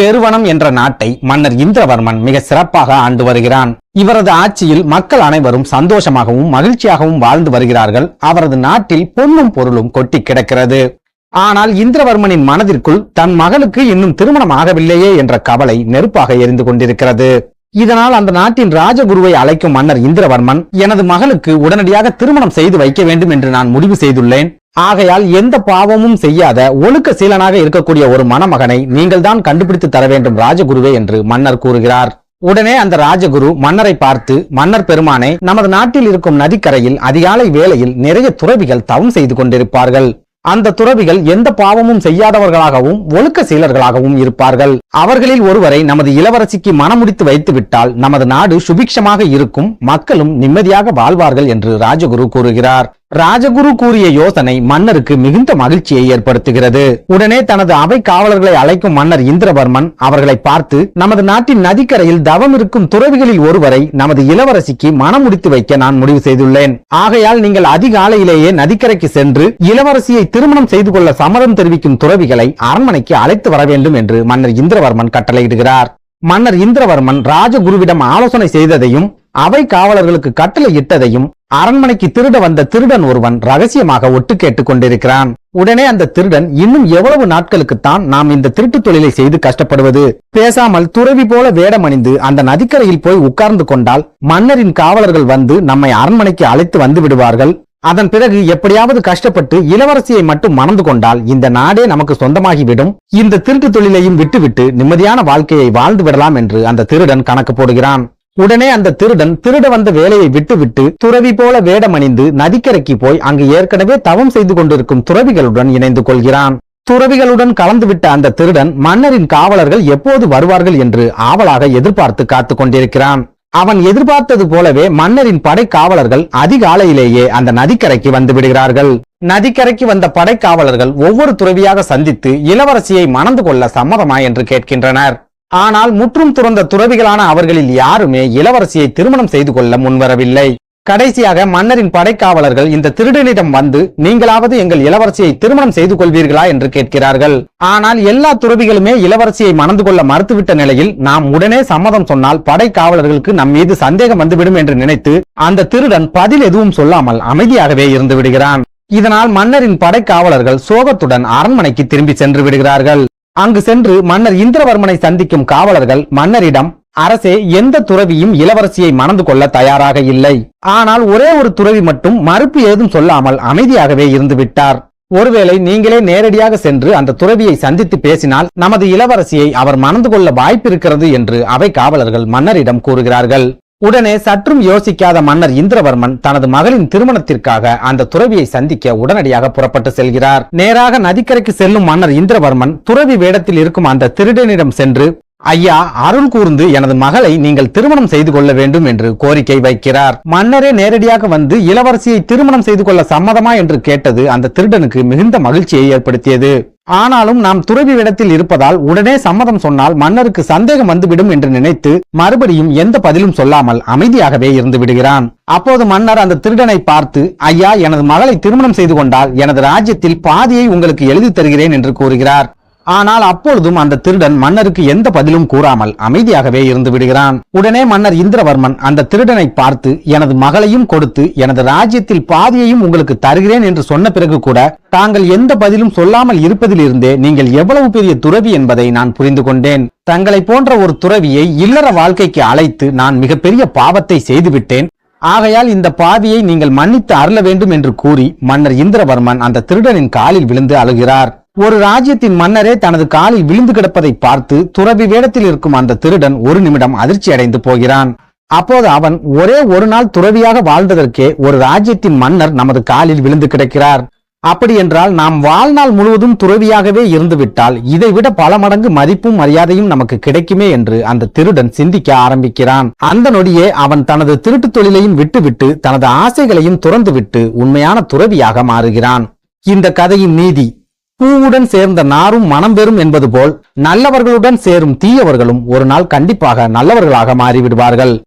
பெருவனம் என்ற நாட்டை மன்னர் இந்திரவர்மன் மிக சிறப்பாக ஆண்டு வருகிறான். இவரது ஆட்சியில் மக்கள் அனைவரும் சந்தோஷமாகவும் மகிழ்ச்சியாகவும் வாழ்ந்து வருகிறார்கள். அவரது நாட்டில் பொன்னும் பொருளும் கொட்டி கிடக்கிறது. ஆனால் இந்திரவர்மனின் மனதிற்குள் தன் மகளுக்கு இன்னும் திருமணம் ஆகவில்லையே என்ற கவலை நெருப்பாக எரிந்து கொண்டிருக்கிறது. இதனால் அந்த நாட்டின் ராஜகுருவை அழைக்கும் மன்னர் இந்திரவர்மன், எனது மகளுக்கு உடனடியாக திருமணம் செய்து வைக்க வேண்டும் என்று நான் முடிவு செய்துள்ளேன். ஆகையால் எந்த பாவமும் செய்யாத ஒழுக்க சீலனாக இருக்கக்கூடிய ஒரு மணமகனை நீங்கள் தான் கண்டுபிடித்து தர வேண்டும் ராஜகுருவே என்று மன்னர் கூறுகிறார். உடனே அந்த ராஜகுரு மன்னரை பார்த்து, மன்னர் பெருமானே, நமது நாட்டில் இருக்கும் நதிக்கரையில் அதிகாலை வேளையில் நிறைய துறவிகள் தவம் செய்து கொண்டிருப்பார்கள். அந்த துறவிகள் எந்த பாவமும் செய்யாதவர்களாகவும் ஒழுக்க சீலர்களாகவும் இருப்பார்கள். அவர்களில் ஒருவரை நமது இளவரசிக்கு மணமுடித்து வைத்து விட்டால் நமது நாடு சுபிக்ஷமாக இருக்கும், மக்களும் நிம்மதியாக வாழ்வார்கள் என்று ராஜகுரு கூறுகிறார். ராஜகுரு கூறிய யோசனை மன்னருக்கு மிகுந்த மகிழ்ச்சியை ஏற்படுத்துகிறது. உடனே தனது அவை காவலர்களை அழைக்கும் மன்னர் இந்திரவர்மன் அவர்களை பார்த்து, நமது நாட்டின் நதிக்கரையில் தவம் இருக்கும் துறவிகளில் ஒருவரை நமது இளவரசிக்கு மணமுடித்து வைக்க நான் முடிவு செய்துள்ளேன். ஆகையால் நீங்கள் அதிகாலையிலேயே நதிக்கரைக்கு சென்று இளவரசியை திருமணம் செய்து கொள்ள சம்மதம் தெரிவிக்கும் துறவிகளை அரண்மனைக்கு அழைத்து வர வேண்டும் என்று மன்னர் இந்திரவர்மன் கட்டளையிடுகிறார். மன்னர் இந்திரவர்மன் ராஜகுருவிடம் ஆலோசனை செய்ததையும் அவை காவலர்களுக்கு கட்டளை இட்டதையும் அரண்மனைக்கு திருட வந்த திருடன் ஒருவன் ரகசியமாக ஒட்டு கேட்டுக் கொண்டிருக்கிறான். உடனே அந்த திருடன், இன்னும் எவ்வளவு நாட்களுக்குத்தான் நாம் இந்த திருட்டு தொழிலை செய்து கஷ்டப்படுவது? பேசாமல் துறவி போல வேடமணிந்து அந்த நதிக்கரையில் போய் உட்கார்ந்து கொண்டால் மன்னரின் காவலர்கள் வந்து நம்மை அரண்மனைக்கு அழைத்து வந்து விடுவார்கள். அதன் பிறகு எப்படியாவது கஷ்டப்பட்டு இளவரசியை மட்டும் மணந்து கொண்டால் இந்த நாடே நமக்கு சொந்தமாகிவிடும். இந்த திருட்டு தொழிலையும் விட்டுவிட்டு நிம்மதியான வாழ்க்கையை வாழ்ந்து விடலாம் என்று அந்த திருடன் கணக்கு போடுகிறான். உடனே அந்த திருடன் திருட வந்த வேலையை விட்டுவிட்டு துறவி போல வேடமணிந்து நதிக்கரைக்கு போய் அங்கு ஏற்கனவே தவம் செய்து கொண்டிருக்கும் துறவிகளுடன் இணைந்து கொள்கிறான். துறவிகளுடன் கலந்துவிட்ட அந்த திருடன் மன்னரின் காவலர்கள் எப்போது வருவார்கள் என்று ஆவலாக எதிர்பார்த்து காத்து கொண்டிருக்கிறான். அவன் எதிர்பார்த்தது போலவே மன்னரின் படை காவலர்கள் அதிகாலையிலேயே அந்த நதிக்கரைக்கு வந்து விடுகிறார்கள். நதிக்கரைக்கு வந்த படை காவலர்கள் ஒவ்வொரு துறவியாக சந்தித்து இளவரசியை மணந்து கொள்ள சம்மதமா என்று கேட்கின்றனர். ஆனால் முற்றும் துறந்த துறவிகளான அவர்களில் யாருமே இளவரசியை திருமணம் செய்து கொள்ள முன்வரவில்லை. கடைசியாக மன்னரின் படைக்காவலர்கள் இந்த திருடனிடம் வந்து, நீங்களாவது எங்கள் இளவரசியை திருமணம் செய்து கொள்வீர்களா என்று கேட்கிறார்கள். ஆனால் எல்லா துறவிகளுமே இளவரசியை மணந்து கொள்ள மறுத்துவிட்ட நிலையில் நாம் உடனே சம்மதம் சொன்னால் படைக்காவலர்களுக்கு நம் மீது சந்தேகம் வந்துவிடும் என்று நினைத்து அந்த திருடன் பதில் எதுவும் சொல்லாமல் அமைதியாகவே இருந்து விடுகிறான். இதனால் மன்னரின் படைக்காவலர்கள் சோகத்துடன் அரண்மனைக்கு திரும்பி சென்று விடுகிறார்கள். அங்கு சென்று மன்னர் இந்திரவர்மனை சந்திக்கும் காவலர்கள் மன்னரிடம், அரசே, எந்த துறவியும் இளவரசியை மணந்து கொள்ள தயாராக இல்லை. ஆனால் ஒரே ஒரு துறவி மட்டும் மறுப்பு ஏதும் சொல்லாமல் அமைதியாகவே இருந்து விட்டார். ஒருவேளை நீங்களே நேரடியாக சென்று அந்த துறவியை சந்தித்து பேசினால் நமது இளவரசியை அவர் மணந்து கொள்ள வாய்ப்பிருக்கிறது என்று அவை காவலர்கள் மன்னரிடம் கூறுகிறார்கள். உடனே சற்றும் யோசிக்காத மன்னர் இந்திரவர்மன் தனது மகளின் திருமணத்திற்காக அந்த துறவியை சந்திக்க உடனடியாக புறப்பட்டு செல்கிறார். நேராக நதிக்கரைக்கு செல்லும் மன்னர் இந்திரவர்மன் துறவி வேடத்தில் இருக்கும் அந்த திருடனிடம் சென்று, ஐயா, அருள் கூர்ந்து எனது மகளை நீங்கள் திருமணம் செய்து கொள்ள வேண்டும் என்று கோரிக்கை வைக்கிறார். மன்னரே நேரடியாக வந்து இளவரசியை திருமணம் செய்து கொள்ள சம்மதமா என்று கேட்டது அந்த திருடனுக்கு மிகுந்த மகிழ்ச்சியை ஏற்படுத்தியது. ஆனாலும் நாம் துறவி வேடத்தில் இருப்பதால் உடனே சம்மதம் சொன்னால் மன்னருக்கு சந்தேகம் வந்துவிடும் என்று நினைத்து மறுபடியும் எந்த பதிலும் சொல்லாமல் அமைதியாகவே இருந்து விடுகிறான். அப்போது மன்னர் அந்த திருடனை பார்த்து, ஐயா, எனது மகளை திருமணம் செய்து கொண்டால் எனது ராஜ்யத்தில் பாதியை உங்களுக்கு எழுதி தருகிறேன் என்று கூறுகிறார். ஆனால் அப்பொழுதும் அந்த திருடன் மன்னருக்கு எந்த பதிலும் கூறாமல் அமைதியாகவே இருந்து விடுகிறான். உடனே மன்னர் இந்திரவர்மன் அந்த திருடனை பார்த்து, எனது மகளையும் கொடுத்து எனது ராஜ்யத்தில் பாதியையும் உங்களுக்கு தருகிறேன் என்று சொன்ன பிறகு கூட தாங்கள் எந்த பதிலும் சொல்லாமல் இருப்பதிலிருந்தே நீங்கள் எவ்வளவு பெரிய துறவி என்பதை நான் புரிந்து கொண்டேன். தங்களை போன்ற ஒரு துறவியை இல்லற வாழ்க்கைக்கு அழைத்து நான் மிகப்பெரிய பாவத்தை செய்துவிட்டேன். ஆகையால் இந்த பாவியை நீங்கள் மன்னித்து அருள வேண்டும் என்று கூறி மன்னர் இந்திரவர்மன் அந்த திருடனின் காலில் விழுந்து அழுகிறார். ஒரு ராஜ்யத்தின் மன்னரே தனது காலில் விழுந்து கிடப்பதை பார்த்து துறவி வேடத்தில் இருக்கும் அந்த திருடன் ஒரு நிமிடம் அதிர்ச்சி அடைந்து போகிறான். அப்போது அவன், ஒரே ஒரு நாள் துறவியாக வாழ்ந்ததற்கே ஒரு ராஜ்யத்தின் மன்னர் நமது காலில் விழுந்து கிடக்கிறார். அப்படி என்றால் நாம் வாழ்நாள் முழுவதும் துறவியாகவே இருந்துவிட்டால் இதைவிட பல மடங்கு மதிப்பும் மரியாதையும் நமக்கு கிடைக்குமே என்று அந்த திருடன் சிந்திக்க ஆரம்பிக்கிறான். அந்த நொடியே அவன் தனது திருட்டு தொழிலையும் விட்டுவிட்டு தனது ஆசைகளையும் துறந்துவிட்டு உண்மையான துறவியாக மாறுகிறான். இந்த கதையின் நீதி, பூவுடன் சேர்ந்த நாரும் மனம் பெறும் என்பது போல் நல்லவர்களுடன் சேரும் தீயவர்களும் ஒரு நாள் கண்டிப்பாக நல்லவர்களாக மாறிவிடுவார்கள்.